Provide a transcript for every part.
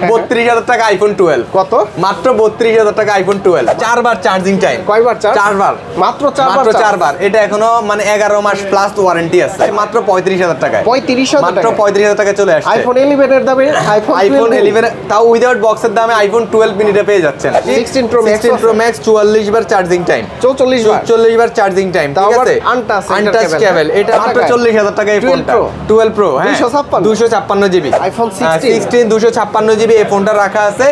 32,000 টাকা আইফোন 12। কত? মাত্র 32,000 টাকা আইফোন 12। 4 বার চার্জিং টাইম। কয়বার চার্জ? 4 বার। মাত্র 4 বার। মাত্র 4 বার। এটা এখনো মানে 11 মাস প্লাস ওয়ারেন্টি আছে। মাত্র 35,000 টাকায়। 35,000 মাত্র 35,000 টাকায় চলে আসছে। আইফোন 11 এর দামে আইফোন 11 তাও উইদাউট বক্সের দামে আইফোন 12 মিনিটে পেয়ে যাচ্ছেন। 16 Pro Max 16 Pro Max 44 বার চার্জিং টাইম। 44 বার চার্জিং টাইম। ঠিক আছে? আনটাচ কেবল। এটা মাত্র 40,000 টাকা এই ফোনটা। 12 Pro হ্যাঁ 256 জিবি। আইফোন 16 256 জিবি এই ফোনটা রাখা আছে।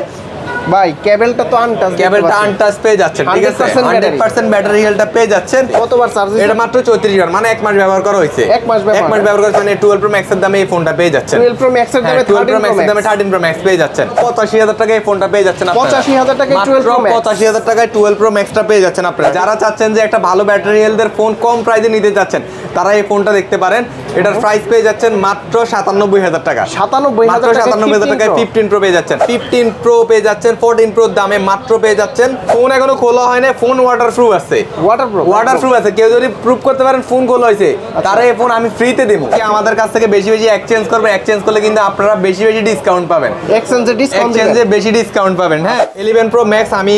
ভাই কেবলটা তো আনটাচ, কেবলটা আনটাচ পেয়ে যাচ্ছেন। ঠিক আছে? 100% ব্যাটারি হেলথটা পেয়ে যাচ্ছেন। কতবার চার্জ? এটা মাত্র 34 বার, মানে 1 মাস ব্যবহার করা হয়েছে। 1 মাস ব্যবহার করেছেন। 12 Pro Max এর দামে এই ফোনটা পেয়ে যাচ্ছেন। 12 Pro Max এর দামে 12 Pro Max এর দামে 13 Pro Max পেয়ে যাচ্ছেন। 85,000 টাকায় এই ফোনটা পেয়ে যাচ্ছেন আপনারা। 85,000 টাকায় 12 Pro Max। 85,000 টাকায় 12 Pro Max টা পেয়ে যাচ্ছেন আপনারা। যারা চাচ্ছেন যে একটা ভালো ব্যাটারি হেলথের ফোন কম প্রাইসে নিতে যাচ্ছেন, তারা এই ফোনটা দেখতে পারেন। এটার প্রাইস পেয়ে যাচ্ছেন মাত্র 97,000 টাকা। 97,000 টাকায় 15 Pro পেয়ে যাচ্ছেন। 15 Pro পেয়ে যাচ্ছেন 14 Pro দামে মাত্র পেয়ে যাচ্ছেন। ফোন এখনো খোলা হয় না, ফোন ওয়াটারপ্রুফ আছে। ওয়াটারপ্রুফ আছে। কেউ যদি প্রুফ করতে পারেন ফোন খোলা হয়েছে, তারা এই ফোন আমি ফ্রিতে দেবো। আমাদের কাছ থেকে বেশি বেশি এক্সচেঞ্জ করবেন। এক্সচেঞ্জ করলে কিন্তু আপনারা বেশি বেশি ডিসকাউন্ট পাবেন। এক্সচেঞ্জে বেশি ডিসকাউন্ট পাবেন। হ্যাঁ 11 Pro Max আমি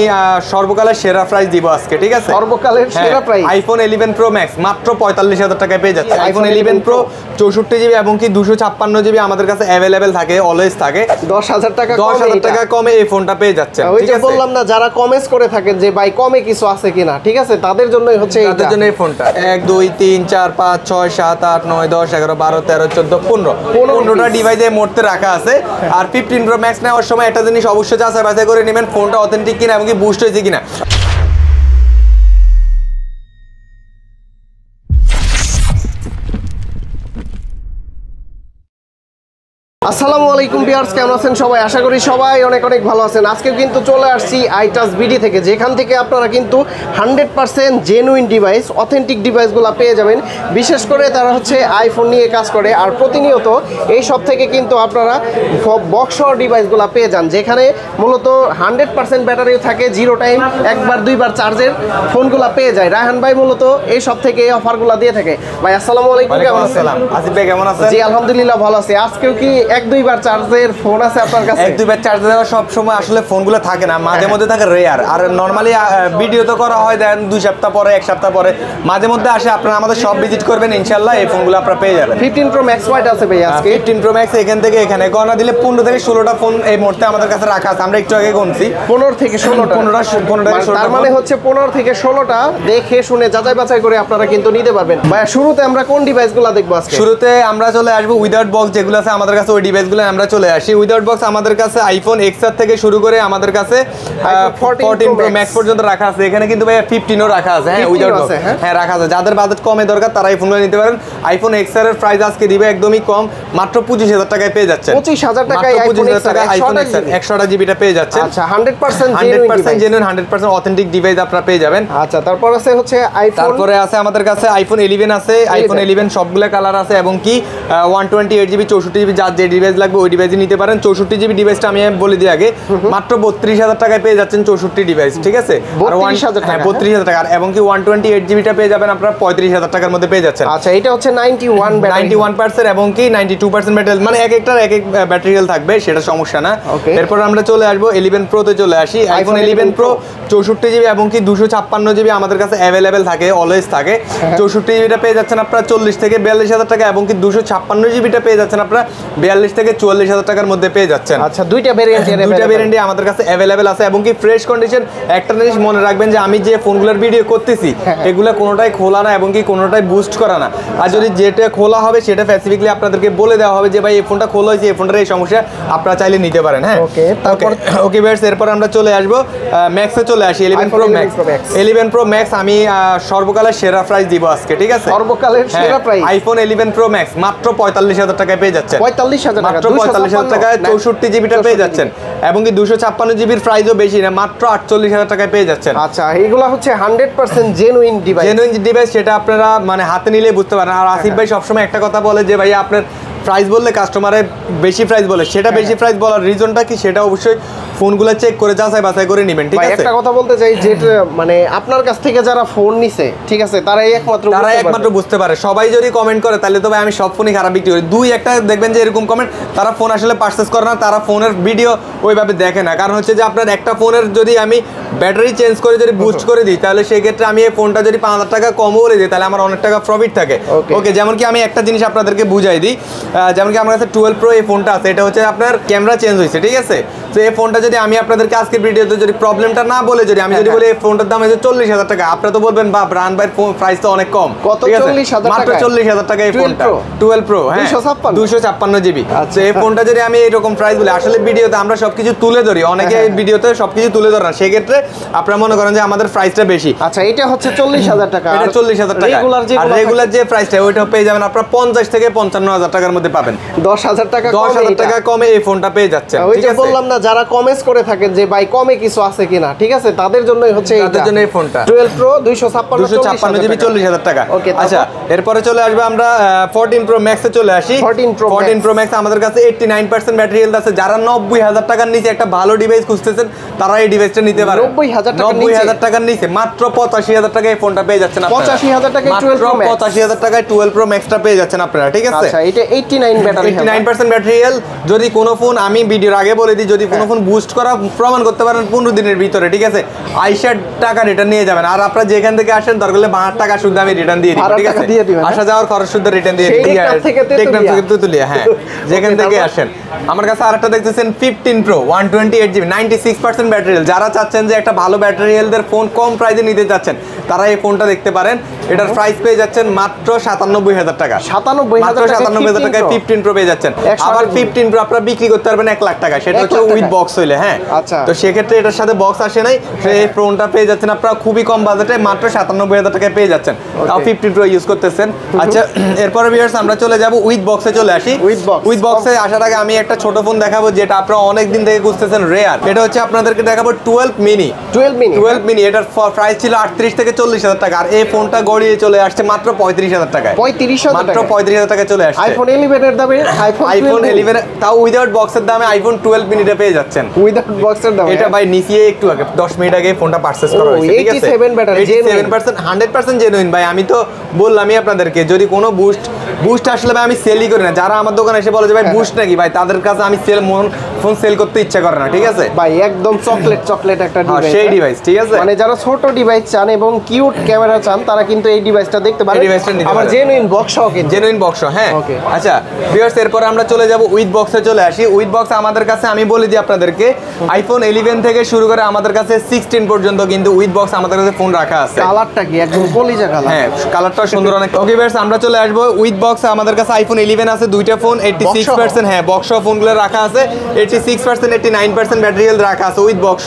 সর্বকালের সেরা প্রাইস দিব আজকে। ঠিক আছে? সর্বকালের সেরা প্রাইস আইফোন 11 Pro Max মাত্র 45,000 টাকায় পেয়ে যাচ্ছে। আইফোন 11 Pro 64 জিবি এবং কি 256 জিবি আমাদের কাছে অ্যাভেলেবেল থাকে, অলওয়েজ থাকে। 10,000 টাকা কমে এই ফোনটা পেয়ে যাচ্ছেন। ঠিক আছে? বললাম না, যারা কমেন্টস করে থাকেন যে ভাই কমে কিছু আছে কিনা, ঠিক আছে, তাদের জন্যই হচ্ছে তাদের জন্য এই ফোনটা। 1 2 3 4 5 6 7 8 9 10 11 12 13 14 15টা ডিভাইসে মোটতে রাখা আছে। আর 15 Pro Max নেওয়ার সময় একটা জিনিস অবশ্যই যাচাই বাছাই করে নেবেন, ফোনটা অথেন্টিক কিনা এবং কি বুস্ট হয়েছে কিনা। আসসালামু আলাইকুম ভিউয়ার্স, কেমন আছেন সবাই? আশা করি সবাই অনেক অনেক ভালো আছেন। আজকে কিন্তু চলে আসছি আইটাচ বিডি থেকে, যেখান থেকে আপনারা কিন্তু 100% জেনুইন ডিভাইস, অথেন্টিক ডিভাইসগুলো পেয়ে যাবেন। বিশেষ করে তারা হচ্ছে আইফোন নিয়ে কাজ করে, আর প্রতিনিয়ত এই সব থেকে কিন্তু আপনারা বক্সর ডিভাইসগুলো পেয়ে যান, যেখানে মূলত 100% ব্যাটারি থাকে, জিরো টাইম, একবার দুইবার চার্জের ফোনগুলো পেয়ে যায়। রায়হান ভাই মূলত এই সব থেকে এই অফারগুলো দিয়ে থাকে। ভাই আসসালামু আলাইকুম, কেমন আছেন? আসিফ ভাই কেমন আছেন? জি আলহামদুলিল্লাহ ভালো আছি। আজকেও কি 1-2 বার চার্জের ফোন আছে আপনার কাছে? 1-2 বার চার্জ দেওয়া সব সময় আসলে ফোনগুলো থাকে না, মাঝে মধ্যে থাকে রেয়ার। আর নরমালি ভিডিও তো করা হয় দেন 2 সপ্তাহ পরে, 1 সপ্তাহ পরে, মাঝে মধ্যে আসে। আপনারা আমাদের সব ভিজিট করবেন, ইনশাআল্লাহ এই ফোনগুলো আপনারা পেয়ে যাবেন। 15 Pro Max কয়টা আছে ভাই আজকে? 15 Pro Max এখান থেকে এখানে গণনা দিলে 15 থেকে 16টা ফোন এই মুহূর্তে আমাদের কাছে রাখা আছে। আমরা একটু আগে গুনছি 15 থেকে 16টা। 15 তার মানে হচ্ছে 15 থেকে 16টা দেখে শুনে যাচাই বাছাই করে আপনারা কিন্তু নিতে পারবেন। ভাই শুরুতে আমরা কোন ডিভাইসগুলো দেখব আজকে? শুরুতে আমরা চলে আসবো উইদাউট বক্স যেগুলো আছে আমাদের কাছে, ওই ডিভাইসগুলো আমরা চলে আসি। উইদাউট বক্স আমাদের কাছে আইফোন XR থেকে শুরু করে আমাদের কাছে 14 Pro Max পর্যন্ত রাখা আছে। এখানে কিন্তু ভাই 15ও রাখা আছে। হ্যাঁ উইদাউট বক্স হ্যাঁ রাখা আছে। যাদের বাজেট কমে দরকার তারা এই ফোনগুলো নিতে পারেন। আইফোন XR এর প্রাইস আজকে দিবে একদমই কম, মাত্র 25,000 টাকায় পেয়ে যাচ্ছেন। 25,000 টাকায় আইফোন XR 100টা জিবিটা পেয়ে যাচ্ছেন। আচ্ছা 100% জেনুইন 100% অথেন্টিক ডিভাইস আপনারা পেয়ে যাবেন। আচ্ছা তারপর আছে হচ্ছে আইফোন, তারপরে আছে আমাদের কাছে আইফোন 11 আছে। আইফোন 11 সবগুলো কালার আছে এবং কি 128 জিবি 64 জিবি যার যে ডিভাইস লাগবে ওই ডিভাইসই নিতে পারেন। 64 জিবি ডিভাইসটা আমি বলে দিই আগে, মাত্র 32,000 টাকায় পেয়ে যাচ্ছেন 64 ডিভাইস। ঠিক আছে? 32,000 টাকা। এবং কি 128 জিবিটা পেয়ে যাবেন আপনারা 35,000 টাকার মধ্যে পেয়ে যাচ্ছেন। আচ্ছা এটা হচ্ছে 91% এবং কি 92% ব্যাটারি, মানে এক একটার এক এক ব্যাটারি হেলথ থাকবে, সেটা সমস্যা না। এরপর আমরা চলে আসবো 11 Pro তে চলে আসি। আইফোন 11 Pro 64 জিবি এবং কি 256 জিবি আমাদের কাছে অ্যাভেলেবেল থাকে, অলওয়েজ থাকে। 64 জিবিটা পেয়ে যাচ্ছেন আপনারা 40 থেকে 42,000 টাকা এবং কি 256 জিবিটা পেয়ে যাচ্ছেন আপনারা 42 থেকে 44,000 টাকার মধ্যে পেয়ে যাচ্ছেন। আচ্ছা দুইটা ভেরিয়েন্টই আমাদের কাছে অ্যাভেলেবেল আছে এবং কি ফ্রেশ কন্ডিশন। একটা জিনিস মনে রাখবেন যে আমি যে ফোনগুলোর ভিডিও করতেছি এগুলো কোনোটাই খোলা না এবং কি কোনোটাই বুস্ট করা না। আর যদি যেটা খোলা হবে সেটা স্পেসিফিকলি আপনাদেরকে বলে দেওয়া হবে যে ভাই এই ফোনটা খোলা হয়েছে, এই ফোনটার এই সমস্যা, আপনারা চাইলে নিতে পারেন। হ্যাঁ ওকে বেশ। এরপর আমরা চলে আসবো ম্যাক্সে চলে আসি। 11 Pro Max 11 Pro Max আমি সর্বকালের সেরা প্রাইস দিব আজকে। ঠিক আছে? সর্বকালের সেরা প্রাইস আইফোন 11 Pro Max মাত্র 45,000 টাকায় পেয়ে যাচ্ছেন। 45,000 টাকা, মাত্র 45,000 টাকায় 64 জিবিটা পেয়ে যাচ্ছেন এবং কি 256 জিবির প্রাইসও বেশি না, মাত্র 48,000 টাকায় পেয়ে যাচ্ছেন। আচ্ছা এগুলো হচ্ছে 100% জেনুইন ডিভাইস, সেটা আপনারা মানে হাতে নিলে বুঝতে পারেন। আর আসিফ ভাই সবসময় একটা কথা বলে যে ভাই আপনার প্রাইস বললে কাস্টমারে বেশি প্রাইস বলে, সেটা বেশি প্রাইস বলার রিজনটা কি সেটা অবশ্যই ফোনগুলো চেক করে যাচাই বাছাই করে নেবেন, ঠিক আছে? একটা কথা বলতে চাই যে মানে আপনার কাছ থেকে যারা ফোন নিছে, ঠিক আছে, তারাই একমাত্র বুঝতে পারে। সবাই যদি কমেন্ট করে তাহলে তো ভাই আমি সব ফোনই খারাপ বিক্রি করি। দুই একটা দেখবেন যে এরকম কমেন্ট, তারা ফোন আসলে পারচেজ করে না, তারা ফোনের ভিডিও ওইভাবে দেখে না। কারণ হচ্ছে যে আপনার একটা ফোনের যদি আমি ব্যাটারি চেঞ্জ করে যদি বুস্ট করে দিই, তাহলে সেই ক্ষেত্রে আমি এই ফোনটা যদি 5000 টাকা কম বলে দিই, তাহলে আমার অনেক টাকা প্রফিট থাকে। ওকে, যেমন কি আমি একটা জিনিস আপনাদেরকে বুঝাই দিই। যেমন কি আমার কাছে 12 Pro এই ফোনটা আছে, এটা হচ্ছে আপনার ক্যামেরা চেঞ্জ হয়েছে, ঠিক আছে? তো এই ফোনটা যদি আমি আপনাদেরকে আজকের ভিডিওতে যদি প্রবলেমটা না বলে যদি আমি যদি বলি এই ফোনটার দাম হচ্ছে 40,000 টাকা, আপনারা তো বলবেন বা ব্রান্ড ভাইয়ের ফোন প্রাইস তো অনেক কম। কত? 40,000 টাকা? মাত্র 40,000 টাকা এই ফোনটা 12 Pro, হ্যাঁ 256 জিবি। তো এই ফোনটা যদি আমি এরকম প্রাইস বলি, আসলে ভিডিওতে আমরা সবকিছু তুলে ধরি, অনেকে ভিডিওতে সবকিছু তুলে ধরে না, সেই ক্ষেত্রে আপনারা মনে করেন যে আমাদের প্রাইসটা বেশি। আচ্ছা, এটা হচ্ছে 40,000 টাকা, এটা 40,000 টাকা। রেগুলার যে প্রাইসটা ওইটা পেয়ে যাবেন আপনারা 50 থেকে 55,000 টাকার মধ্যে পাবেন। 10,000 টাকা, 10,000 টাকা কমে এই ফোনটা পেয়ে যাচ্ছেন। ওই যে বললাম না, যারা কমেন্টস করে থাকেন যে ভাই কমে কিছু আছে কিনা, ঠিক আছে, তাদের জন্যই হচ্ছে এইটা, তাদের জন্য এই ফোনটা 12 Pro 256 জিবি 40,000 টাকা। ওকে, আচ্ছা এরপরে চলে আসবে আমরা 14 Pro Max এ চলে আসি। 14 Pro Max আমাদের কাছে 89% ব্যাটারি হেলথ আছে। যারা 90,000 টাকার নিচে একটা ভালো ডিভাইস খুঁজতেছেন, তারা এই ডিভাইসটা নিতে পারেন। 90,000 টাকার নিচে মাত্র 85,000 টাকায় এই ফোনটা পেয়ে যাচ্ছেন আপনারা। 85,000 টাকায় 12 Pro Max, 85,000 টাকায় 12 Pro Max টা পেয়ে যাচ্ছেন আপনারা, ঠিক আছে? আচ্ছা, এটা 89% ব্যাটারি হেলথ। যদি কোনো ফোন, আমি ভিডিওর আগে বলে দিই, যদি কোনো ফোন বুস্ট করা প্রমাণ করতে পারেন 15 দিনের ভিতরে, ঠিক আছে, 68 টাকা রিটার্ন নিয়ে যাবেন। আর আপনারা যেখান থেকে আসেন দরকার হলে 52 টাকা শুদ্ধ আমি রিটার্ন দিয়ে দিই, ঠিক আছে? আসা যাওয়ার খরচ শুদ্ধ রিটার্ন দিয়ে দিই। টেকনাফ থেকে তেতুলিয়া, হ্যাঁ যেখান থেকে আসেন। আমার কাছে আরেকটা দেখতেছেন 15 Pro 128 জিবি 96% ব্যাটারি হেলথ। যারা চাচ্ছেন যে একটা ভালো ব্যাটারি হেলথের ফোন কম প্রাইসে নিতে যাচ্ছেন, তারা এই ফোনটা দেখতে পারেন। এটার প্রাইস পেয়ে যাচ্ছেন মাত্র 97,000 টাকা। 97,000 টাকায় 15 Pro পেয়ে যাচ্ছেন। আবার 15 Pro আপনারা বিক্রি করতে পারবেন 1 লাখ টাকা, সেটা হচ্ছে উইথ বক্স হইলে, হ্যাঁ। আচ্ছা, তো সেক্ষেত্রে এটার সাথে বক্স আসে নাই, এই ফোনটা পেয়ে যাচ্ছেন আপনারা খুবই কম বাজেটে মাত্র 97,000 টাকায় পেয়ে যাচ্ছেন। তাও 15 Pro ইউজ করতেছেন। আচ্ছা এরপরে ভিউয়ার্স আমরা চলে যাব উইথ বক্সে চলে আসি। উইথ বক্সে আসার আগে আমি একটা ছোট ফোন দেখাবো, যেটা আপনারা অনেক দিন থেকে খুঁজতেছেন, রেয়ার। এটা হচ্ছে আপনাদেরকে দেখাবো 12 মিনি। এটার প্রাইস ছিল 38 থেকে 40,000 টাকা, আর এই ফোনটা গড়িয়ে চলে আসছে মাত্র 35,000 টাকায়। মাত্র 35,000 টাকায় চলে আসছে। আইফোন 11 এর দামে, আইফোন 11 তাও উইদাউট বক্সের দামে আইফোন 12 মিনিটে পেয়ে যাচ্ছেন। উইদাউট বক্সের দামে এটা ভাই নিচিয়ে একটু আগে 10 মিনিট আগে ফোনটা পারচেজ করা হয়েছে, ঠিক আছে? 87 ব্যাটারি, 87% 100% জেনুইন ভাই। আমি তো বললামই আপনাদেরকে, যদি কোনো বুস্ট আসলে ভাই আমি সেলই করি না। যারা আমার দোকানে এসে বলে যে ভাই বুস্ট নাকি, ভাই তাদের কাছে আমি ফোন সেল করতে ইচ্ছা করে না, ঠিক আছে ভাই? একদম চকলেট একটা ডিভাইস, সেই ডিভাইস, ঠিক আছে? মানে যারা ছোট ডিভাইস চান এবং কিউট ক্যামেরা চান, তারা কিন্তু এই ডিভাইসটা দেখতে পারেন। আবার জেনুইন বক্সও, জেনুইন বক্স, হ্যাঁ। আচ্ছা ভিউয়ার্স, এরপর আমরা চলে যাব উইথ বক্সে চলে আসি। উইথ বক্স আমাদের কাছে আমি বলে দিই আপনাদেরকে, আইফোন 11 থেকে শুরু করে আমাদের কাছে 16 পর্যন্ত কিন্তু উইথ বক্স আমাদের কাছে ফোন রাখা আছে। কালারটা কি একদম কলিজা কালার, হ্যাঁ কালারটাও সুন্দর অনেক। ওকে ভিউয়ার্স, আমরা চলে আসবো উইথ বক্স। আমাদের কাছে আইফোন 11 আছে, দুইটা ফোন 86%, হ্যাঁ বক্স ফোনগুলো রাখা আছে 86%, 89% ব্যাটারি হেলথ রাখা আছে উইথ বক্স।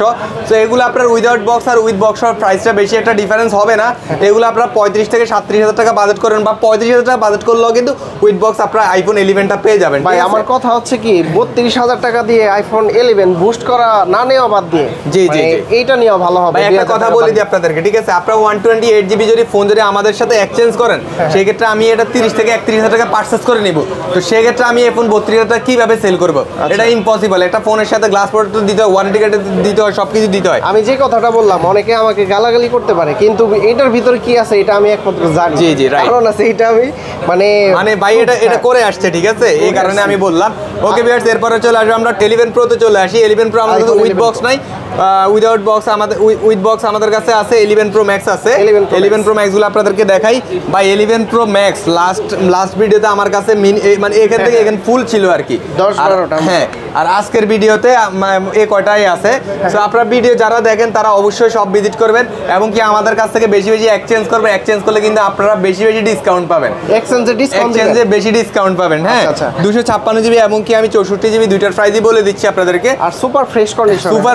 তো এগুলো আপনার উইদাউট বক্স আর উইথ বক্স প্রাইসটা বেশি একটা ডিফারেন্স হবে না। এগুলো আপনারা 35 থেকে 37,000 টাকা বাজেট করেন, বা 35,000 টাকা বাজেট করলেও কিন্তু উইথ বক্স আপনারা আইফোন 11টা পেয়ে যাবেন। ভাই আমার কথা হচ্ছে কি, 32,000 টাকা দিয়ে আইফোন 11 বুস্ট করা না নেওয়া বাদ দিয়ে জি এইটা নেওয়া ভালো হবে। ভাই একটা কথা বলে দিই আপনাদেরকে, ঠিক আছে? আপনারা 128 জিবি যদি ফোন যদি আমাদের সাথে এক্সচেঞ্জ করেন, সেই ক্ষেত্রে আমি এটা 30 থেকে 31,000 টাকা পারচেজ করে নিব। তো সেই ক্ষেত্রে আমি এখন 32,000 টাকা কিভাবে সেল করব? এটা ইম্পসিবল। একটা ফোনের সাথে গ্লাস প্রোটেক্টর দিতে হয়, ওয়ারেন্টি কার্ড দিতে হয়, সবকিছু দিতে হয়। আমি যে কথাটা বললাম, অনেকে আমাকে গালাগালি করতে পারে, কিন্তু এটার ভিতরে কি আছে এটা আমি একমাত্র জানি। জি রাইট, কারণ আছে এটা আমি মানে ভাই এটা করে আসছে, ঠিক আছে? এই কারণে আমি বললাম। ওকে ভিউয়ার্স, এরপরে চলে আসবে আমরা 11 Pro তে চলে আসি। 11 Pro আমাদের উইথ বক্স নাই, উইদাউট বক্স আমাদের উইথ বক্স আমাদের কাছে আছে। 11 Pro Max আছে। 11 Pro Max গুলো আপনাদেরকে দেখাই ভাই। 11 Pro Max লাস্ট ভিডিওতে আমার কাছে মানে এখান থেকে এখানে ফুল ছিল আর কি, 10-12টা, হ্যাঁ। আর আজকের ভিডিওতে এই কয়টাই আছে। তো আপনারা ভিডিও যারা দেখেন তারা অবশ্যই সব ভিজিট করবেন, এবং কি আমাদের কাছ থেকে বেশি এক্সচেঞ্জ করবেন। এক্সচেঞ্জ করলে কিন্তু আপনারা বেশি ডিসকাউন্ট পাবেন, এক্সচেঞ্জে বেশি ডিসকাউন্ট পাবেন, হ্যাঁ। 256 জিবি এবং কি আমি 64 জিবি দুইটার প্রাইসই বলে দিচ্ছি আপনাদেরকে। আর super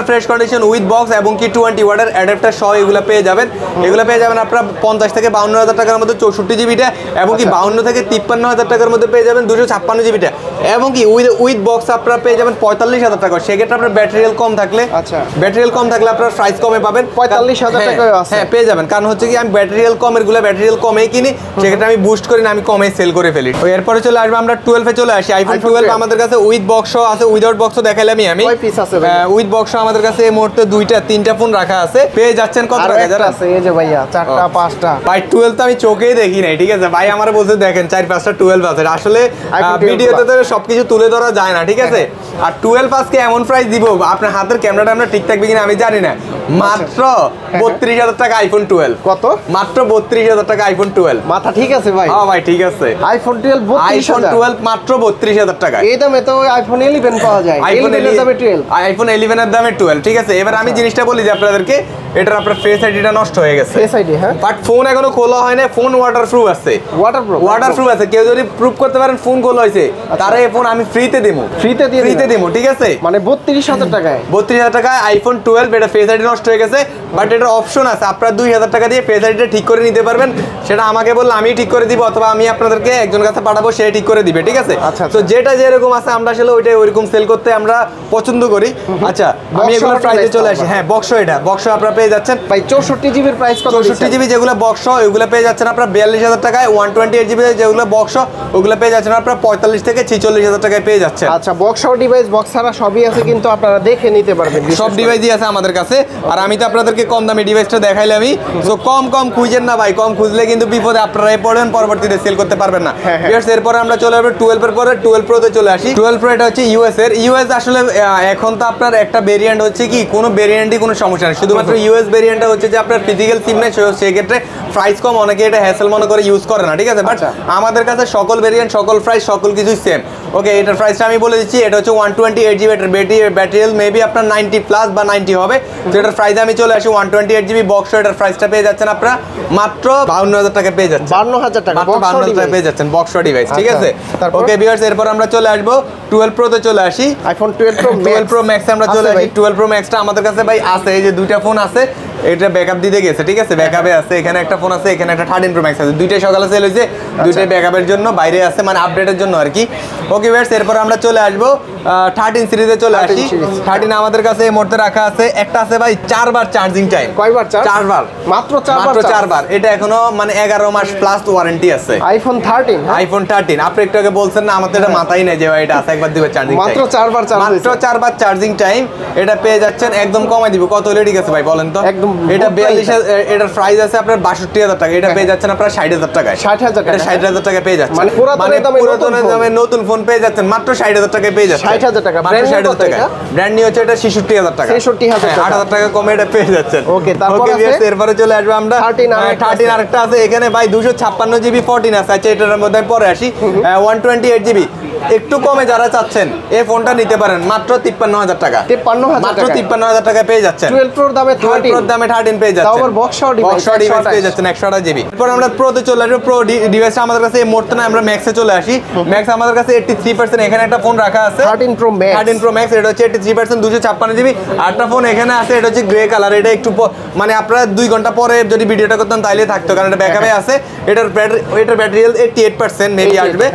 fresh condition with box এবং কি 20 ওয়াটের অ্যাডাপ্টার সহ এগুলো পেয়ে যাবেন। এগুলো পেয়ে যাবেন আপনারা 50 থেকে 52,000 টাকার মধ্যে 64 জিবিটা, এবং কি 52 থেকে 53,000 টাকার মধ্যে পেয়ে যাবেন 256 জিবিটা, এবং কি উইথ বক্স আপনারা পেয়ে যাবেন 45,000 টাকা, সেক্ষেত্রে আপনার ব্যাটারি হেলথ কম থাকলে, আচ্ছা ব্যাটারি হেলথ কম থাকলে আপনার প্রাইস কমে পাবেন, 45,000 টাকায় আছে। হ্যাঁ পেয়ে যাবেন। কারণ হচ্ছে কি আমি ব্যাটারি হেলথ কমের গুলো ব্যাটারি হেলথ কমেই কিনি, সেক্ষেত্রে আমি বুস্ট করি না, আমি কমে সেল করে ফেলি। এরপরে চলে আসবে আমরা 12 এ চলে আসি। আইফোন 12 আমাদের কাছে উইথ বক্স আছে, উইদাউট বক্স দেখাইলামই আমি। কয় পিস আছে ভাই? উইথ বক্স আমাদের কাছে এই মুহূর্তে 2টা 3টা ফোন রাখা আছে, পেয়ে যাচ্ছেন কত টাকা জানেন? আছে এই যে ভাইয়া 4টা 5টা ভাই 12 তো আমি চোখেই দেখি নাই, ঠিক আছে ভাই, আমার বলতে দেখেন 4-5টা 12 আছে। আসলে ভিডিওতে তো সবকিছু তুলে ধরা যায় না, ঠিক আছে। আর 12 আজকে এমন প্রাইস দিব, আপনার হাতের ক্যামেরাটা আমরা ঠিক থাকবে কিনা আমি জানি না, মাত্র 32,000 টাকা আইফোন 12। কত? মাত্র 32,000 টাকা আইফোন 12। মাথা ঠিক আছে ভাই? হ্যাঁ ভাই ঠিক আছে। আইফোন 12 আইফোন 12 মাত্র 32,000 টাকা। এই দামে তো আইফোন 11 পাওয়া যায়। আইফোন 11 এর দামে 12। আইফোন 11 এর দামে 12, ঠিক আছে। এবার আমি জিনিসটা বলি যে আপনাদেরকে, এটার আপনার ফেস আইডিটা নষ্ট হয়ে গেছে, ফেস আইডি, হ্যাঁ, বাট ফোন এখনো খোলা হয় না, ফোন ওয়াটারপ্রুফ আছে। ওয়াটারপ্রুফ আছে, কেউ যদি প্রুফ করতে পারেন ফোন খোলা হয়েছে, তারা এই ফোন আমি ফ্রিতে দেবো, ফ্রিতে দেবো, ঠিক আছে। মানে 32,000 টাকায় 32,000 টাকায় আইফোন 12। এটা ফেস আইডি নষ্ট হয়ে গেছে, বাট এটার অপশন আছে, আপনারা 2,000 টাকা দিয়ে ফেস আইডিটা ঠিক করে নিতে পারবেন। সেটা আমাকে বললে আমি ঠিক করে দিব, অথবা আমি আপনাদেরকে একজন কাছে পাঠাবো, সে ঠিক করে দিবে, ঠিক আছে। তো যেটা যেরকম আছে আমরা আসলে ওইটাই ওইরকম সেল করতে আমরা পছন্দ করি। আচ্ছা আমি এগুলো প্রাইসে চলে আসি। হ্যাঁ বক্স, এটা বক্স আপনারা পেয়ে যাচ্ছেন ভাই 64 জিবির প্রাইস কত? 64 জিবি যেগুলো বক্স ওইগুলো পেয়ে যাচ্ছেন আপনারা 42,000 টাকায়। 128 জিবি যেগুলো বক্স ওগুলো পেয়ে যাচ্ছেন আপনারা 45 থেকে 46,000 টাকায় পেয়ে যাচ্ছেন। আচ্ছা বক্স আর ডিভাইস, বক্স ছাড়া সবই আছে, কিন্তু আপনারা দেখে নিতে পারবেন, সব ডিভাইসই আছে আমাদের কাছে। আর আমি তো আপনাদেরকে কম দামি ডিভাইসটা দেখাইলামই, সো কম খুঁজেন না ভাই, কম খুঁজলে কিন্তু বিপদে আপনারাই পড়বেন, পরবর্তীতে সেল করতে পারবেন না। এরপরে আমরা চলে আসবো 12 এর পরে 12 প্রোতে চলে আসি। 12 প্রো এটা হচ্ছে ইউএস এর। ইউএস আসলে এখন তো আপনার একটা ভেরিয়েন্ট হচ্ছে কি, কোনো ভেরিয়েন্টই কোনো সমস্যা নেই, শুধুমাত্র ইউএস ভেরিয়েন্টটা হচ্ছে যে আপনার ফিজিক্যাল সিম নেই, সেক্ষেত্রে প্রাইস কম, অনেকে এটা হ্যাসেল মনে করে ইউজ করে না, ঠিক আছে। বাট আমাদের কাছে সকল ভেরিয়েন্ট, সকল প্রাইস, সকল কিছুই সেম। ওকে, এটার প্রাইসটা আমি বলে দিচ্ছি, এটা হচ্ছে 128 জিবি ব্যাটারি হেলথ, মেবি আপনার 90 প্লাস বা 90 হবে। তো এটার প্রাইস আমি চলে আসি 128 জিবি বক্স। এটার প্রাইসটা পেয়ে যাচ্ছেন আপনারা মাত্র 52,000 টাকা পেয়ে যাচ্ছেন। 52,000 টাকা মাত্র 52,000 টাকা পেয়ে যাচ্ছেন বক্স ডিভাইস, ঠিক আছে। ওকে ভিউয়ার্স, এরপর আমরা চলে আসবো 12 প্রো তে চলে আসি। আইফোন 12 প্রো ম্যাক্স আমরা চলে আসি। 12 প্রো ম্যাক্সটা আমাদের কাছে ভাই আছে, এই যে দুইটা ফোন আছে, এটা ব্যাকআপ দিতে গেছে, ঠিক আছে, ব্যাকআপে আছে। এখানে একটা ফোন আছে, এখানে একটা 13 প্রো ম্যাক্স আছে, দুইটাই সকালে সেল হয়েছে, দুইটাই ব্যাকআপের জন্য বাইরে আছে, মানে আপডেটের জন্য আর কি। ওকে ভিউয়ার্স, এরপর আমরা চলে আসবো 13 সিরিজে চলে আসি। 13 আমাদের কাছে এই মুহূর্তে রাখা আছে, একটা আছে ভাই 4 বার চার্জিং টাইম। কয়বার চার্জ? 4 বার, মাত্র 4 বার। এটা এখনো মানে 11 মাস প্লাস ওয়ারেন্টি আছে। আইফোন 13, আইফোন 13 আপনি একটু আগে বলছেন না, আমার তো এটা মাথায় নেই যে ভাই এটা আছে, একবার দিবে চার্জিং টাইম, মাত্র 4 বার চার্জ, মাত্র 4 বার চার্জিং টাইম। এটা পেয়ে যাচ্ছেন একদম কমাই দিব, কত হলে ঠিক আছে ভাই বলেন তো? একদম এটা 42, এটার প্রাইস আছে আপনার 62,000 টাকা, এটা পেয়ে যাচ্ছেন আপনারা 60,000 টাকায়। 60,000 টাকা, 60,000 টাকা পেয়ে যাচ্ছেন, মানে পুরাতনের দামে নতুন ফোন পেয়ে যাচ্ছেন মাত্র 60,000 টাকায় পেয়ে যাচ্ছেন। 60,000 টাকা, মাত্র 60,000 টাকা। ব্র্যান্ড নিউ হচ্ছে এটা 66,000 টাকা, 66,000 টাকা, 8,000 টাকা কমে এটা পেয়ে যাচ্ছেন। ওকে, তারপর আছে এরপরে চলে আসবে আমরা 13 আরেকটা আছে এখানে ভাই 256 জিবি 14 আছে। আচ্ছা এটার মধ্যে পরে আসি 128 জিবি, একটু কমে যারা চাচ্ছেন এই ফোনটা নিতে পারেন মাত্র 53,000 টাকা। 53,000 মাত্র 53,000 টাকা পেয়ে যাচ্ছেন। 12 প্রোর দামে 13 প্রোর দামে 13 পেয়ে যাচ্ছেন। তাও আবার বক্স ডিভাইস পেয়ে যাচ্ছেন 128 জিবি। এরপর আমরা প্রোতে চলে আসবো। প্রো ডিভাইসটা আমাদের কাছে এই মুহূর্তে না, আমরা ম্যাক্সে চলে আসি। ম্যাক্স আমাদের কাছে 83%, এখানে একটা ফোন রাখা আছে 13 প্রো ম্যাক্স। 13 প্রো ম্যাক্স, এটা হচ্ছে 83%, 256 জিবি। আরেকটা ফোন এখানে আছে, এটা হচ্ছে গ্রে কালার। এটা একটু মানে আপনারা 2 ঘন্টা পরে যদি ভিডিওটা করতেন তাইলে থাকতো, কারণ এটা ব্যাকআপে আছে। এটার ব্যাটারি হেলথ 88% মেবি আসবে।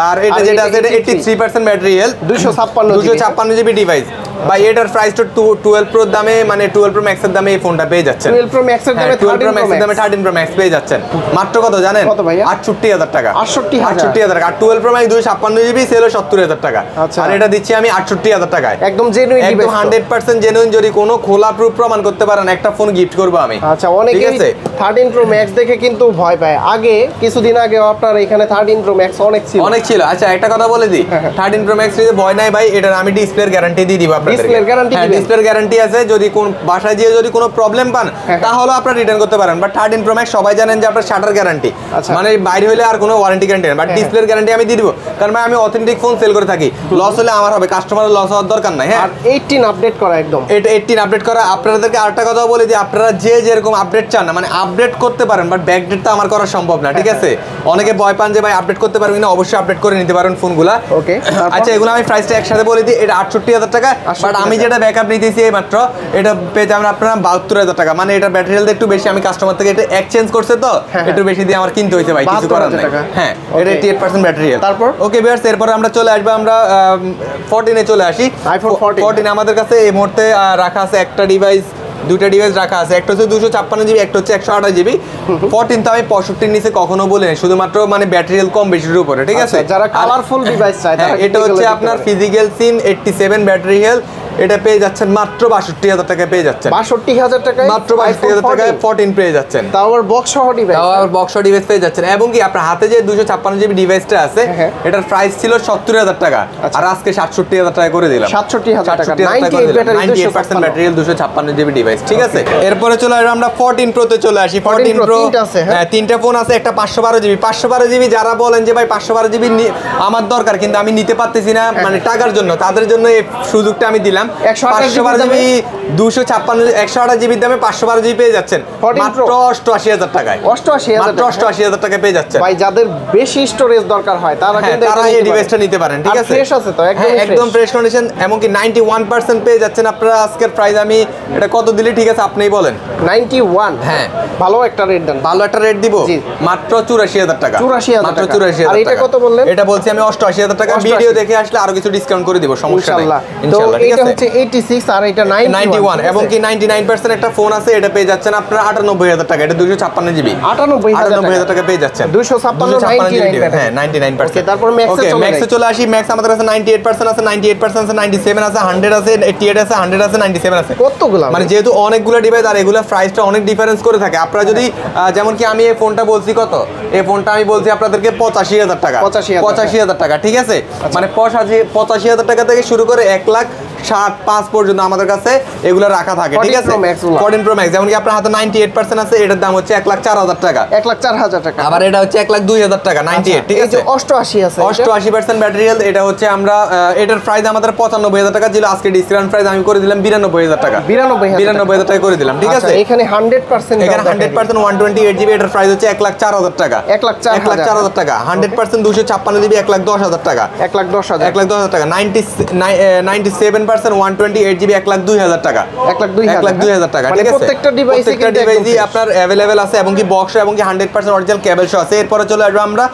আর এটা যেটা আছে এটা 83% ব্যাটারি হেলথ, 256 জিবি ডিভাইস। ভাই এটার প্রাইস তো 12 প্রো দামে, মানে 12 প্রো ম্যাক্স এর দামে এই ফোনটা পেয়ে যাচ্ছেন। 12 প্রো ম্যাক্স এর দামে 12 প্রো ম্যাক্স এর দামে 13 প্রো ম্যাক্স পেয়ে যাচ্ছেন মাত্র কত জানেন? কত ভাইয়া? 68,000 টাকা। 68,000 টাকা। আর 12 প্রো ম্যাক্স 256 জিবি সেল 70,000 টাকা। আর এটা দিচ্ছি আমি 68,000 টাকায়। একদম জেনুইন ডিভাইস, একদম 100% জেনুইন। যদি কোনো খোলা প্রুফ প্রমাণ করতে পারেন একটা ফোন গিফট করব আমি। আচ্ছা, অনেকেই 13 প্রো ম্যাক্স দেখে কিন্তু ভয় পায়। আগে কিছুদিন আগে আপনার এখানে 13 প্রো ম্যাক্স অনেক ছিল। আচ্ছা একটা কথা বলে দিই, 13 প্রো ম্যাক্স এর ভয় নাই ভাই, এটার আমি ডিসপ্লের গ্যারান্টি দিয়ে দিব আপনাদের। ডিসপ্লের গ্যারান্টি দিবেন? ডিসপ্লের গ্যারান্টি আছে। যদি কোন বাসায় গিয়ে যদি কোনো প্রবলেম পান তাহলে আপনারা রিটার্ন করতে পারেন। বাট 13 প্রো ম্যাক্স সবাই জানেন যে আপনার শাটার গ্যারান্টি, মানে বাইরে হলে আর কোনো ওয়ারেন্টি গ্যারান্টি নেই। বাট ডিসপ্লের গ্যারান্টি আমি দিয়ে দিব, কারণ ভাই আমি অথেন্টিক ফোন সেল করে থাকি। লস হলে আমার হবে, কাস্টমারের লস হওয়ার দরকার নাই। হ্যাঁ, আর 18 আপডেট করা একদম। এটা 18 আপডেট করা। আপনাদেরকে আরেকটা কথা বলি যে আপনারা যে যেরকম আপডেট চান না, মানে আপডেট করতে পারেন, বাট ব্যাকডেট তো আমার করা সম্ভব না, ঠিক আছে। অনেকে ভয় পান যে ভাই আপডেট করতে পারবেন না, অবশ্যই আপডেট করে নিতে পারেন ফোনগুলা। ওকে, আচ্ছা এগুলো আমি প্রাইসটা একসাথে বলে দিই। এটা 68,000 টাকা। বাট আমি যেটা ব্যাকআপ নিতেছি এই মাত্র এটা পেয়ে যাবেন আপনারা 72000 টাকা। মানে এটা ব্যাটারি হেলথ একটু বেশি, আমি কাস্টমার থেকে এটা এক্সচেঞ্জ করছে তো একটু বেশি দিয়ে আমার কিনতে হইছে ভাই, কিছু করার নাই। হ্যাঁ, এটা 88% ব্যাটারি হেলথ। তারপর ওকে ভিউয়ার্স, এরপর আমরা চলে আসবো আমরা 14 এ চলে আসি। আইফোন 14 আমাদের কাছে এই মুহূর্তে রাখা আছে একটা ডিভাইস, দুইটা ডিভাইস রাখা আছে, একটা হচ্ছে 256 জিবি, একটা হচ্ছে 128 জিবি। 14 তো আমি 65 নিচে কখনো বলি না, শুধুমাত্র মানে ব্যাটারি হেলথ কম বেশির উপরে, ঠিক আছে। যারা কালারফুল ডিভাইস চায় তারা এটা হচ্ছে আপনার ফিজিক্যাল সিম 87 ব্যাটারি হেলথ, এটা পেয়ে যাচ্ছেন মাত্র 62000 টাকায় পেয়ে যাচ্ছেন। 62000 টাকায় মাত্র 62000 টাকায় 14 পেয়ে যাচ্ছেন। তাও আবার বক্স সহ ডিভাইস, তাও আবার বক্স সহ ডিভাইস পেয়ে যাচ্ছেন। এবং কি আপনার হাতে যে 256 জিবি ডিভাইসটা আছে এটার প্রাইস ছিল 70000 টাকা, আর আজকে 67000 টাকা করে দিলাম। 67000 টাকা, 98% ব্যাটারি হেলথ 256 জিবি ডিভাইস, ঠিক আছে। এরপরে চলে আসবে আমরা 14 প্রো তে চলে আসি। 14 প্রো হ্যাঁ, তিনটা ফোন আছে, একটা 512 জিবি। 512 জিবি যারা বলেন যে ভাই 512 জিবি আমার দরকার কিন্তু আমি নিতে পারতেছি না মানে টাকার জন্য, তাদের জন্য এই সুযোগটা আমি দিলাম। 512 জিবি 256 128 জিবি দামে 512 জিবি পেয়ে যাচ্ছেন মাত্র 88000 টাকায়। 88000 টাকায় পেয়ে যাচ্ছেন ভাই। যাদের বেশি স্টোরেজ দরকার হয় তারা কিন্তু এই ডিভাইসটা নিতে পারেন, ঠিক আছে। ফ্রেশ আছে তো একদম ফ্রেশ কন্ডিশন, এমনকি 91% পেয়ে যাচ্ছেন আপনারা। আজকের প্রাইস আমি এটা কত দিলে ঠিক আছে আপনিই বলেন? 91। হ্যাঁ, ভালো একটা রেট দেন। ভালো একটা রেট দিব মাত্র 84000 টাকা। 84000 মাত্র 84000 টাকা। আর এটা কত বললেন? এটা বলছি আমি 88000 টাকা। ভিডিও দেখে আসলে আরো কিছু ডিসকাউন্ট করে দিব, সমস্যা নেই ইনশাআল্লাহ। ঠিক আছে, এটা হচ্ছে 86 আর এটা 91 এবং কি 99% একটা ফোন আছে, এটা পেয়ে যাচ্ছেন আপনারা 98000 টাকা। এটা 256 জিবি, 98000 টাকা পেয়ে যাচ্ছেন। 256 জিবি, হ্যাঁ 99%। ওকে, তারপর ম্যাক্সে চলে আসি। ম্যাক্স আমাদের কাছে 98% আছে, 98% আছে, 97 আছে, 100 আছে, 88 আছে, 100 আছে, 97 আছে। কতগুলো মানে যেহেতু অনেকগুলো ডিভাইস আর এগুলা প্রাইসটা অনেক ডিফারেন্স করে থাকে। আপনারা যদি যেমন কি আমি এই ফোনটা বলছি কত, এই ফোনটা আমি বলছি আপনাদেরকে 85000 টাকা। 85000 টাকা, ঠিক আছে। মানে 85000 টাকা থেকে শুরু করে 1,60,5 পর্যন্ত আমাদের কাছে এগুলো রাখা থাকে, ঠিক আছে। 14 প্রো ম্যাক্স যেমন কি আপনার হাতে 98% আছে, এটার দাম হচ্ছে 1,04,000 টাকা। 1,04,000 টাকা। আবার এটা হচ্ছে 1,02,000 টাকা 98, ঠিক আছে। 88 আছে, 88% ব্যাটারি হেলথ। এটা হচ্ছে আমরা এটার প্রাইস আমাদের 95,000 টাকা ছিল, আজকে ডিসকাউন্ট প্রাইস আমি করে দিলাম 92,000 টাকা। 92,000 টাকা করে দিলাম, ঠিক আছে। এখানে 100% এখানে 100% 128 জিবি, এটার প্রাইস হচ্ছে 1,04,000 টাকা। 1,04,000 টাকা। 100% 256 জিবি 1,10,000 টাকা। 1,10,000 টাকা। 97% 128 জিবি 1,02,000 টাকা। 1,02,000 টাকা, ঠিক আছে। প্রত্যেকটা ডিভাইসই আপনার अवेलेबल আছে এবং কি বক্স এবং কি 100% অরিজিনাল কেবল সহ আছে। এরপরে চলে আসবে আমরা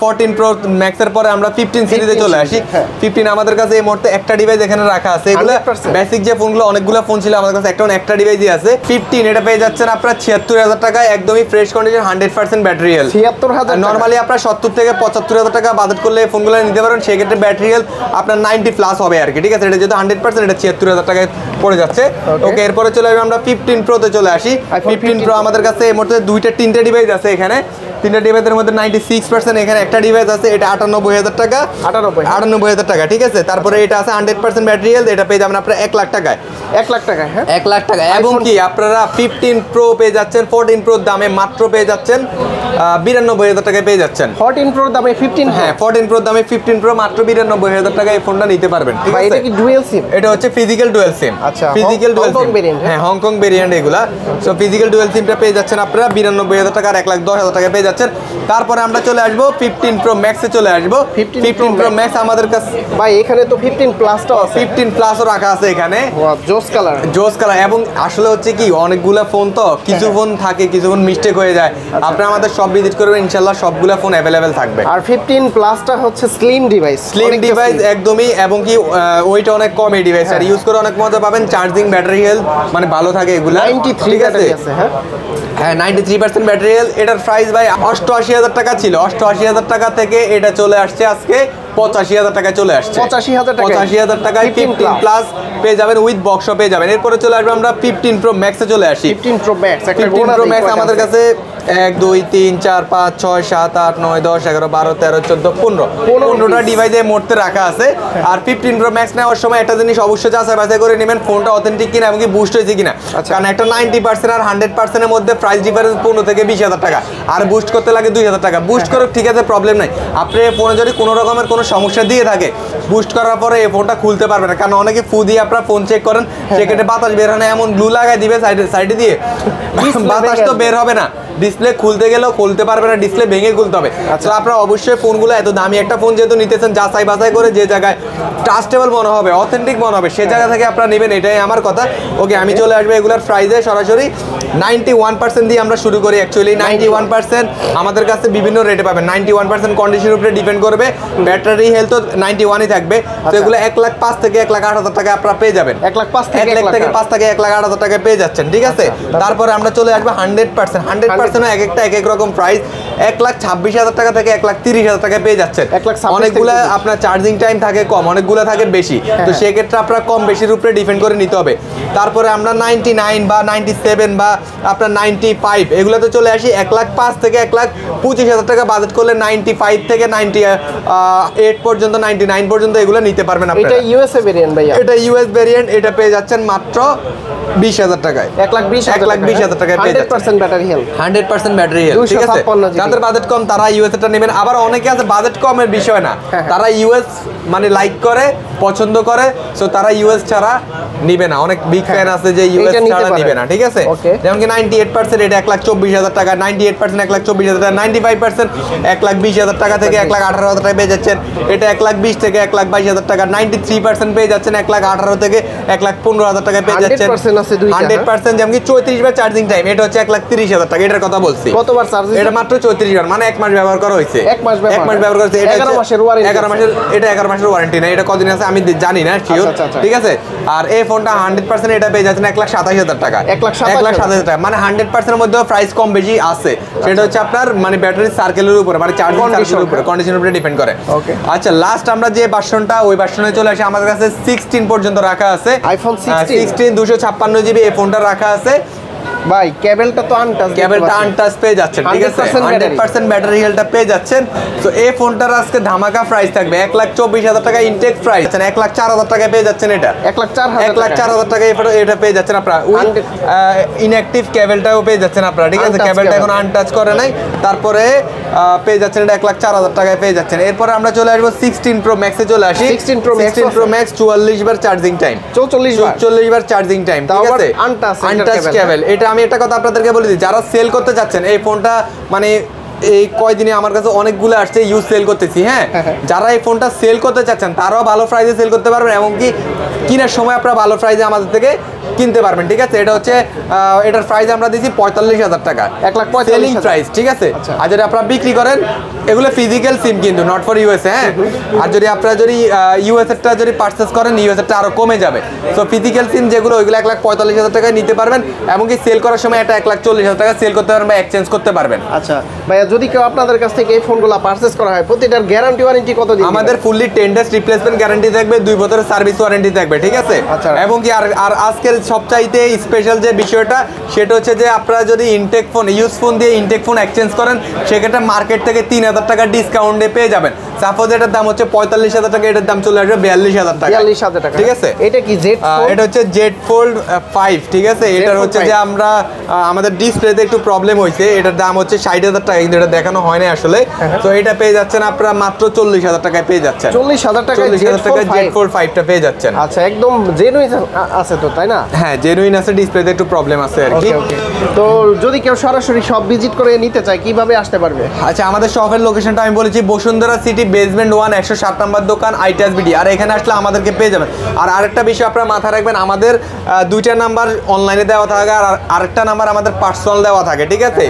14 প্রো ম্যাক্স এর পরে আমরা 15 সিরিজে চলে আসি। 15 আমাদের কাছে এই মুহূর্তে একটা ডিভাইস এখানে রাখা আছে। এগুলো বেসিক যে ফোনগুলো অনেকগুলো ফোন ছিল আমাদের কাছে, একটা ডিভাইসই আছে। 15 এটা পেয়ে যাচ্ছেন আপনারা 76,000 টাকায়, একদমই fresh condition, 100% battery health. 76,000 normally আপনারা 70 থেকে 75,000 টাকা বাজেট করলে এই ফোনগুলো নিতে পারেন, সেই ক্ষেত্রে ব্যাটারি হেলথ আপনার 90 প্লাস হবে আর কি, ঠিক আছে। এটা যেহেতু 100% এটা 76,000 টাকায় পড়ে যাচ্ছে। ওকে, এরপরে চলে আসবে আমরা 15 প্রো তে চলে আসি। 15 প্রো আমাদের কাছে এই মুহূর্তে তিনটা ডিভাইস আছে এখানে। তিনটা ডিভাইসের মধ্যে 96% এখানে একটা ডিভাইস আছে, এটা 98,000 টাকা। 98,000 টাকা, ঠিক আছে। তারপরে এটা আছে 100% ব্যাটারি হেলথ, এটা পেয়ে যাবেন আপনারা 1 লাখ টাকায়। 1 লাখ টাকা, হ্যাঁ 1 লাখ টাকা। এবং কি আপনারা 15 প্রো পেয়ে যাচ্ছেন 14 প্রোর দামে মাত্র পেয়ে যাচ্ছেন 92,000 টাকায় পেয়ে যাচ্ছেন। 14 প্রোর দামে 15, হ্যাঁ 14 প্রোর দামে 15 প্রো মাত্র 92,000 টাকায় এই ফোনটা নিতে পারবেন, ঠিক আছে। এটা কি ডুয়াল সিম? এটা হচ্ছে ফিজিক্যাল ডুয়াল সিম। আচ্ছা, ফিজিক্যাল ডুয়াল সিম, হ্যাঁ হংকং ভেরিয়েন্ট এগুলা। সো ফিজিক্যাল ডুয়াল সিমটা পেয়ে যাচ্ছেন আপনারা 92,000 টাকা আর 1,10,000 টাকায় পেয়ে যাচ্ছেন। তারপরে আমরা চলে আসবো 15 প্রো ম্যাক্সে চলে আসবো। 15 প্রো ম্যাক্স আমাদের কাছে ভাই এখানে তো 15 প্লাসটাও আছে। 15 প্লাসও রাখা আছে এখানে। জোস কালার এবং আসলে হচ্ছে কি অনেকগুলা ফোন তো, কিছু ফোন থাকে, কিছু ফোন মিস্টেক হয়ে যায়। আপনারা আমাদের সব ভিজিট করবেন, ইনশাআল্লাহ সবগুলা ফোন अवेलेबल থাকবে। আর 15 প্লাসটা হচ্ছে স্লিম ডিভাইস একদমই, এবং কি ওইটা অনেক কম এই ডিভাইস, আর ইউজ করে অনেক মজা পাবেন। চার্জিং ব্যাটারি হেলথ মানে ভালো থাকে এগুলা, 93 ব্যাটারি আছে। হ্যাঁ 93% ব্যাটারি হেলথ। এটার প্রাইস ভাই 88,000 টাকা ছিল। 88,000 টাকা থেকে এটা চলে আসছে আজকে 85,000 টাকায় চলে আসছে। 85,000 টাকায় 15 প্লাস পেয়ে যাবেন, উইথ বক্সও পেয়ে যাবেন। এরপরে চলে আসবে আমরা 15 প্রো ম্যাক্সে চলে আসি। 15 প্রো ম্যাক্স 15 প্রো ম্যাক্স আমাদের কাছে 1 2 3 4 5 6 7 8 9 10 11 12 13 14 15টা ডিভাইসে মোটতে রাখা আছে। আর 15 প্রো ম্যাক্স নেওয়ার সময় একটা জিনিস অবশ্যই যাচাই বাছাই করে নেবেন, ফোনটা অথেন্টিক কিনা এবং কি বুস্ট হয়েছে কিনা। কারণ একটা 90% আর 100% এর মধ্যে প্রাইস ডিফারেন্স 15 থেকে 20,000 টাকা, আর বুস্ট করতে লাগে 2,000 টাকা। বুস্ট করে ঠিক আছে, প্রবলেম নাই। আপনার এই ফোনে যদি কোনো রকমের কোনো সমস্যা দিয়ে থাকে, বুস্ট করার পরে এই ফোনটা খুলতে পারবে না। কারণ অনেকে ফু দিয়ে আপনার ফোন চেক করেন, সেক্ষেত্রে বাতাস বের হয় না, এমন গ্লু লাগাই দিবে সাইডে দিয়ে, বাতাস তো বের হবে না। ডিসপ্লে খুলতে গেলেও খুলতে পারবে না, ডিসপ্লে ভেঙে খুলতে হবে। তো আপনারা অবশ্যই ফোনগুলো এত দামি একটা ফোন যেহেতু নিতেছেন, যাচাই বাছাই করে যে জায়গায় ট্রাস্টেবল মনে হবে, অথেন্টিক মনে হবে, সে জায়গা থেকে আপনারা নেবেন, এটাই আমার কথা। ওকে, আমি চলে আসবো এগুলোর প্রাইসে সরাসরি 91% দিয়ে আমরা শুরু করি। অ্যাকচুয়ালি 91% আমাদের কাছে বিভিন্ন রেটে পাবেন। 91% কন্ডিশনের উপরে ডিপেন্ড করবে, ব্যাটারি হেলথ তো 91ই থাকবে। তো এগুলো 1,05,000 থেকে 1,08,000 টাকা আপনারা পেয়ে যাবেন। 1,05,000 থেকে 1,08,000 টাকা পেয়ে যাচ্ছেন, ঠিক আছে। তারপরে আমরা চলে আসবো 100% এক একটা এক এক রকম প্রাইস। 1,26,000 টাকা থেকে 1,30,000 টাকা পেয়ে যাচ্ছেন। অনেকগুলো আপনার চার্জিং টাইম থাকে কম, অনেকগুলো থাকে বেশি, তো সেক্ষেত্রে আপনার কম বেশির উপরে ডিপেন্ড করে নিতে হবে। তারপরে আমরা 99 বা 97 বা আপনার 95 এগুলোতে চলে আসি 1,05,000 থেকে 1,25,000 টাকা বাজেট করলে 95 থেকে 98 পর্যন্ত 99 পর্যন্ত এগুলো নিতে পারবেন আপনারা। এটা ইউএসএ ভেরিয়েন্ট ভাইয়া, এটা ইউএস ভেরিয়েন্ট, এটা পেয়ে যাচ্ছেন মাত্র 20,000 টাকায়। 1,20,000 টাকায় পেয়ে যাচ্ছেন। 100% ব্যাটারি হেলথ, 100% ব্যাটারি হেলথ, ঠিক আছে। যাদের বাজেট কম তারা ইউএস এটা নেবেন। আবার অনেকে আছে বাজেট কমের বিষয় না, তারা ইউএস মানে লাইক করে, পছন্দ করে, সো তারা ইউএস ছাড়া নিবে না। অনেক বিগ ফ্যান আছে যে ইউএস ছাড়া নিবে না, ঠিক আছে। যেমন কি 98% এটা 1,24,000 টাকা, 98% 1,24,000 টাকা, 95% 1,20,000 টাকা থেকে 1,18,000 টাকা পেয়ে যাচ্ছেন। এটা 1,20,000 থেকে 1,22,000 টাকা, 93% পেয়ে যাচ্ছেন 1,18,000 থেকে 1,15,000 টাকা পেয়ে যাচ্ছেন। 100% যেমন কি 34 বার চার্জিং টাইম, এটা হচ্ছে 1,30,000 টাকা। এটার কথা বলছি, কতবার চার্জ? এটা মাত্র 34 বার, মানে 1 মাস ব্যবহার করা হয়েছে। 1 মাস ব্যবহার করেছে। এটা 11 মাসের ওয়ারেন্টি। 11 মাসের, এটা 11 মাসের ওয়ারেন্টি না, এটা কতদিন আছে আমি জানি না শিওর, ঠিক আছে। আর এই ফোনটা 100% এটা পেয়ে যাচ্ছেন 1,27,000 টাকা। 1,27,000 টাকা, মানে 100% এর মধ্যে প্রাইস কম বেশি আছে। সেটা হচ্ছে আপনার মানে ব্যাটারি সার্কেলের উপরে, মানে চার্জিং সার্কেলের উপরে, কন্ডিশনের উপরে ডিপেন্ড করে। আচ্ছা, লাস্ট আমরা যে ভার্সনটা, ওই ভার্সনে চলে আসি। আমাদের কাছে 16 পর্যন্ত রাখা আছে, আইফোন 16 256 জিবি এই ফোনটা রাখা আছে। ভাই কেবলটা তো আনটাচ, কেবলটা আনটাচ পেয়ে যাচ্ছেন, ঠিক আছে। 100% ব্যাটারি হেলথটা পেয়ে যাচ্ছেন। তো এই ফোনটার আজকে ধামাকা প্রাইস থাকবে 1,24,000 টাকা ইনটেক প্রাইস, 1,04,000 টাকায় পেয়ে যাচ্ছেন। এটা 1,04,000 টাকায় এটা পেয়ে যাচ্ছেন আপনারা। ইনঅ্যাক্টিভ কেবলটাও পেয়ে যাচ্ছেন আপনারা, ঠিক আছে। কেবলটা এখন আনটাচ করে নাই। তারপরে পেয়ে যাচ্ছেন এটা 1,04,000 টাকায় পেয়ে যাচ্ছেন। এরপরে আমরা চলে আসবো 16 প্রো ম্যাক্সে চলে আসি। 16 প্রো ম্যাক্স 44 বার চার্জিং টাইম, 44 বার চার্জিং টাইম, ঠিক আছে। আনটাচ কেবল। এটা আমি একটা কথা আপনাদেরকে বলে দিই, যারা সেল করতে চাচ্ছেন এই ফোনটা, মানে এই কয়দিনে আমার কাছে অনেকগুলো আসছে ইউজ সেল করতেছি, হ্যাঁ। যারা এই ফোনটা সেল করতে চাচ্ছেন তারাও ভালো প্রাইসে সেল করতে পারবেন, এমনকি কেনার সময় আপনারা ভালো প্রাইসে আমাদের থেকে কিনতে পারবেন, ঠিক আছে। এটা হচ্ছে এটার প্রাইস আমরা দিচ্ছি 45,000 টাকা, 1,45,000 সেলিং প্রাইস, ঠিক আছে। আর যদি আপনারা বিক্রি করেন, এগুলো ফিজিক্যাল সিম কিন্তু, নট ফর ইউএসএ, হ্যাঁ। আর যদি আপনারা যদি ইউএসএটা যদি পারচেস করেন, ইউএসএটা আরো কমে যাবে। সো ফিজিক্যাল সিম যেগুলো, ওইগুলো 1,45,000 টাকায় নিতে পারবেন, এমনকি সেল করার সময় এটা 1,40,000 টাকা সেল করতে পারবেন বা এক্সচেঞ্জ করতে পারবেন। আচ্ছা ভাইয়া, যদি কেউ আপনাদের কাছ থেকে এই ফোনগুলো পারচেস করা হয়, প্রতিটার গ্যারান্টি ওয়ারেন্টি কত দিন? আমাদের ফুললি 10 ডেজ রিপ্লেসমেন্ট গ্যারান্টি থাকবে, 2 বছরের সার্ভিস ওয়ারেন্টি থাকবে, ঠিক আছে। এবং কি আর আজকের সবচাইতে স্পেশাল যে বিষয়টা, সেটা হচ্ছে যে আপনারা যদি ইনটেক ফোন, ইউজ ফোন দিয়ে ইনটেক ফোন এক্সচেঞ্জ করেন, সেক্ষেত্রে মার্কেট থেকে 3,000 টাকা ডিসকাউন্টে পেয়ে যাবেন। সাপোজ এটার দাম হচ্ছে 45,000 টাকা, এটার দাম চলে আসবে 42,000 টাকা, 42,000 টাকা, ঠিক আছে। এটা কি জেড? এটা হচ্ছে জেড ফোল্ড 5, ঠিক আছে। এটার হচ্ছে যে আমরা আমাদের ডিসপ্লেতে একটু প্রবলেম হয়েছে, এটার দাম হচ্ছে 60,000 টাকা, কিন্তু এটা দেখানো হয় না আসলে। তো এটা পেয়ে যাচ্ছেন আপনারা মাত্র 40,000 টাকায় পেয়ে যাচ্ছেন। 40,000 টাকা জেড ফোল্ড 5টা পেয়ে যাচ্ছেন। আচ্ছা, একদম জেনুইন আছে তো, তাই না? হ্যাঁ, জেনুইন আছে, ডিসপ্লেতে একটু প্রবলেম আছে আর কি। তো যদি কেউ সরাসরি সব ভিজিট করে নিতে চায়, কিভাবে আসতে পারবে? আচ্ছা, আমাদের শপের লোকেশনটা আমি বলেছি, বসুন্ধরা সিটি বেসমেন্ট 1 107 নম্বর দোকান, আইটাস বিডি। আর এখানে আসলে আমাদেরকে পেয়ে যাবেন। আর আরেকটা বিষয় আপনারা মাথায় রাখবেন, আমাদের 2টা নাম্বার অনলাইনে দেওয়া থাকে, আর আরেকটা নাম্বার আমাদের পার্সোনাল দেওয়া থাকে, ঠিক আছে।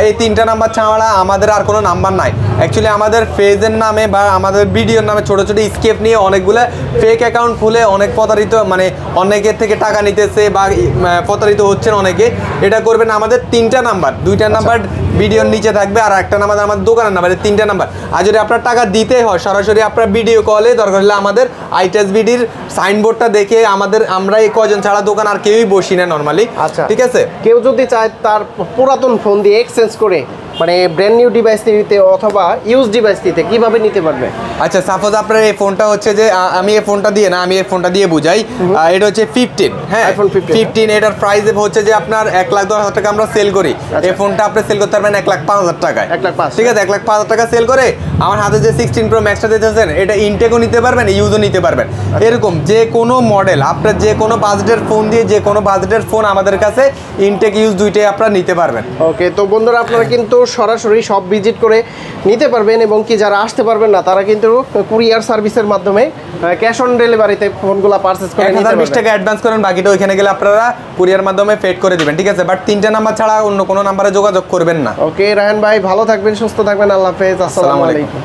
এই 3টা নাম্বার ছাড়া আমাদের আর কোনো নাম্বার নাই। অ্যাকচুয়ালি আমাদের পেজের নামে বা আমাদের ভিডিওর নামে ছোটো ছোটো স্কেপ নিয়ে অনেকগুলো ফেক অ্যাকাউন্ট খুলে অনেক প্রতারিত, মানে অনেকের থেকে টাকা নিতেছে বা প্রতারিত হচ্ছেন অনেকে। এটা করবেন আমাদের 3টা নাম্বার, 2টা নাম্বার ভিডিওর নিচে থাকবে, আর একটা নাম্বার আমাদের দোকানের নাম্বার, 3টা নাম্বার। আর যদি আপনার টাকা দিতে হয়, সরাসরি আপনার ভিডিও কলে দরকার হলে আমাদের আইটাস বিডির সাইনবোর্ডটা দেখে, আমরা এই কজন ছাড়া দোকান আর কেউই বসি না নর্মালি, ঠিক আছে। কেউ যদি চায় তার পুরাতন ফোন দিয়ে এক্সচেঞ্জ করে মানে ব্র্যান্ড নিউ ডিভাইস নিতে অথবা ইউজ ডিভাইস নিতে কিভাবে নিতে পারবে? আচ্ছা, সাপোজ আপনার এই ফোনটা হচ্ছে যে আমি এই ফোনটা দিয়ে না, আমি এই ফোনটা দিয়ে বুঝাই। এটা হচ্ছে 15, হ্যাঁ iPhone 15। এটার প্রাইস হচ্ছে যে আপনার 1,10,000 টাকা আমরা সেল করি। এই ফোনটা আপনি সেল করতে পারবেন 1,05,000 টাকায়। 1,05,000, ঠিক আছে, 1,05,000 টাকা সেল করে আমার হাতে যে 16 Pro Max টা দিতেছেন, এটা ইনটেকও নিতে পারবেন, ইউজও নিতে পারবেন। এরকম যে কোনো মডেল আপনার যে কোনো বাজেটের ফোন দিয়ে যে কোনো বাজেটের ফোন আমাদের কাছে ইনটেক ইউজ দুইটাই আপনারা নিতে পারবেন। ওকে, তো বন্ধুরা আপনারা কিন্তু সরাসরি সব ভিজিট করে নিতে পারবেন, এবং কি যারা আসতে পারবেন না তারা কিন্তু কুরিয়ার সার্ভিসের মাধ্যমে ক্যাশ অন ডেলিভারিতে ফোনগুলো পারচেজ করে নিতে পারবেন। 1020 টাকা অ্যাডভান্স করেন, বাকিটা ওইখানে গেলে আপনারা কুরিয়ার মাধ্যমে পেড করে দিবেন। ঠিক আছে, বাট 3টা নাম্বার ছাড়া অন্য কোনো নাম্বারে যোগাযোগ করবেন না। ওকে রায়হান ভাই, ভালো থাকবেন, সুস্থ থাকবেন, আল্লাহ হাফেজ, আসসালামু আলাইকুম।